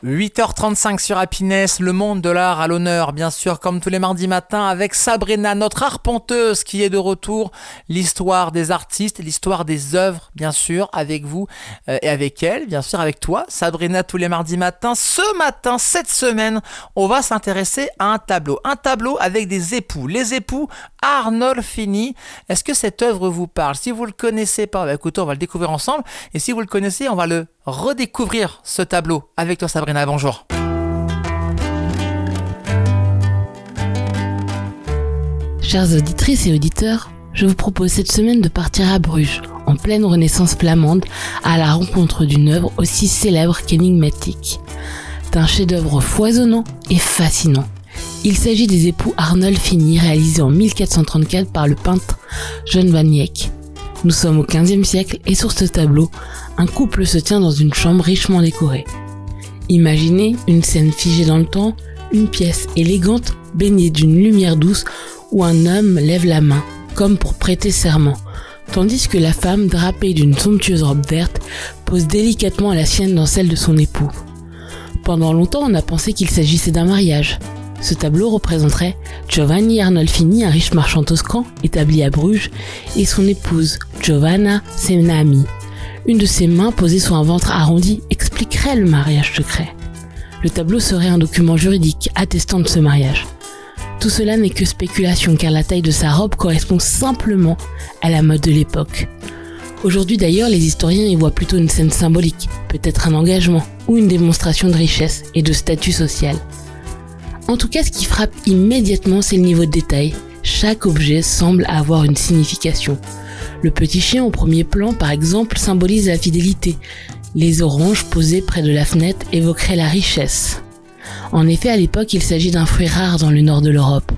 8h35 sur Happiness, le monde de l'art à l'honneur, bien sûr, comme tous les mardis matins, avec Sabrina, notre arpenteuse qui est de retour. L'histoire des artistes, l'histoire des œuvres, bien sûr, avec vous et avec elle, bien sûr, avec toi, Sabrina, tous les mardis matins. Ce matin, cette semaine, on va s'intéresser à un tableau avec des époux. Les époux Arnolfini. Est-ce que cette œuvre vous parle? Si vous le connaissez pas, écoutez, on va le découvrir ensemble. Et si vous le connaissez, on va le redécouvrir, ce tableau, avec toi, Sabrina. Bonjour. Chères auditrices et auditeurs, je vous propose cette semaine de partir à Bruges, en pleine renaissance flamande, à la rencontre d'une œuvre aussi célèbre qu'énigmatique. D'un chef-d'œuvre foisonnant et fascinant. Il s'agit des époux Arnolfini, réalisés en 1434 par le peintre John van Eyck. Nous sommes au XVe siècle et sur ce tableau, un couple se tient dans une chambre richement décorée. Imaginez une scène figée dans le temps, une pièce élégante baignée d'une lumière douce où un homme lève la main, comme pour prêter serment, tandis que la femme, drapée d'une somptueuse robe verte, pose délicatement la sienne dans celle de son époux. Pendant longtemps, on a pensé qu'il s'agissait d'un mariage. Ce tableau représenterait Giovanni Arnolfini, un riche marchand toscan établi à Bruges, et son épouse, Giovanna Senami. Une de ses mains posée sur un ventre arrondi expliquerait le mariage secret. Le tableau serait un document juridique attestant de ce mariage. Tout cela n'est que spéculation car la taille de sa robe correspond simplement à la mode de l'époque. Aujourd'hui d'ailleurs, les historiens y voient plutôt une scène symbolique, peut-être un engagement ou une démonstration de richesse et de statut social. En tout cas, ce qui frappe immédiatement, c'est le niveau de détail. Chaque objet semble avoir une signification. Le petit chien au premier plan, par exemple, symbolise la fidélité. Les oranges posées près de la fenêtre évoqueraient la richesse. En effet, à l'époque, il s'agit d'un fruit rare dans le nord de l'Europe.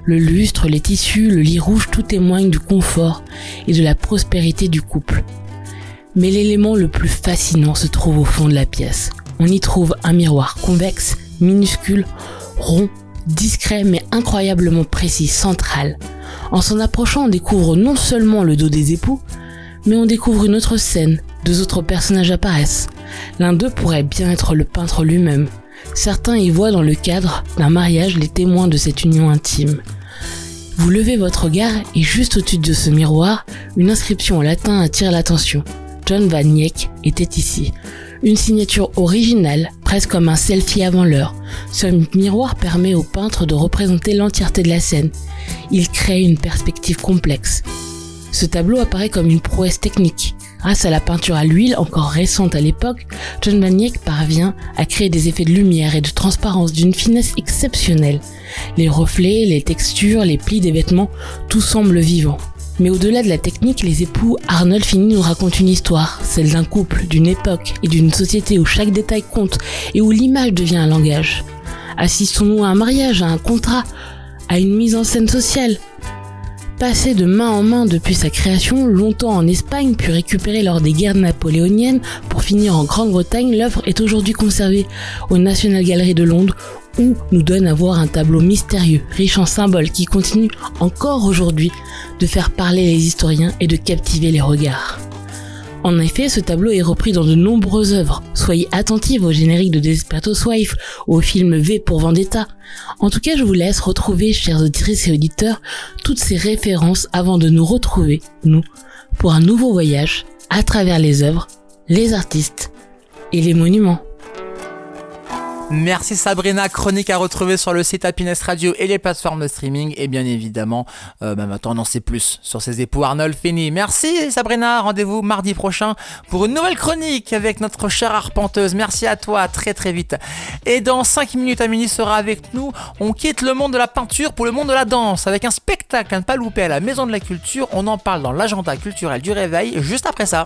Le lustre, les tissus, le lit rouge, tout témoigne du confort et de la prospérité du couple. Mais l'élément le plus fascinant se trouve au fond de la pièce. On y trouve un miroir convexe, minuscule, rond, discret mais incroyablement précis, central. En s'en approchant, on découvre non seulement le dos des époux, mais on découvre une autre scène. Deux autres personnages apparaissent. L'un d'eux pourrait bien être le peintre lui-même. Certains y voient dans le cadre d'un mariage les témoins de cette union intime. Vous levez votre regard et juste au-dessus de ce miroir, une inscription en latin attire l'attention. John van Eyck était ici. Une signature originale, presque comme un selfie avant l'heure. Ce miroir permet au peintre de représenter l'entièreté de la scène. Il crée une perspective complexe. Ce tableau apparaît comme une prouesse technique. Grâce à la peinture à l'huile, encore récente à l'époque, John van Eyck parvient à créer des effets de lumière et de transparence d'une finesse exceptionnelle. Les reflets, les textures, les plis des vêtements, tout semble vivant. Mais au-delà de la technique, les époux Arnolfini nous racontent une histoire, celle d'un couple, d'une époque et d'une société où chaque détail compte et où l'image devient un langage. Assistons-nous à un mariage, à un contrat, à une mise en scène sociale. Passée de main en main depuis sa création, longtemps en Espagne, puis récupérée lors des guerres napoléoniennes, pour finir en Grande-Bretagne, l'œuvre est aujourd'hui conservée au National Gallery de Londres, où nous donne à voir un tableau mystérieux, riche en symboles, qui continue encore aujourd'hui de faire parler les historiens et de captiver les regards. En effet, ce tableau est repris dans de nombreuses œuvres. Soyez attentifs au générique de Desperate Wife ou au film V pour Vendetta. En tout cas, je vous laisse retrouver, chers auditrices et auditeurs, toutes ces références avant de nous retrouver, nous, pour un nouveau voyage à travers les œuvres, les artistes et les monuments. Merci Sabrina, chronique à retrouver sur le site Happiness Radio et les plateformes de streaming. Et bien évidemment, maintenant on en sait plus sur ces époux Arnolfini. Merci Sabrina, rendez-vous mardi prochain pour une nouvelle chronique avec notre chère arpenteuse. Merci à toi, à très très vite. Et dans 5 minutes, Amélie sera avec nous. On quitte le monde de la peinture pour le monde de la danse avec un spectacle à ne pas louper à la Maison de la Culture. On en parle dans l'agenda culturel du Réveil juste après ça.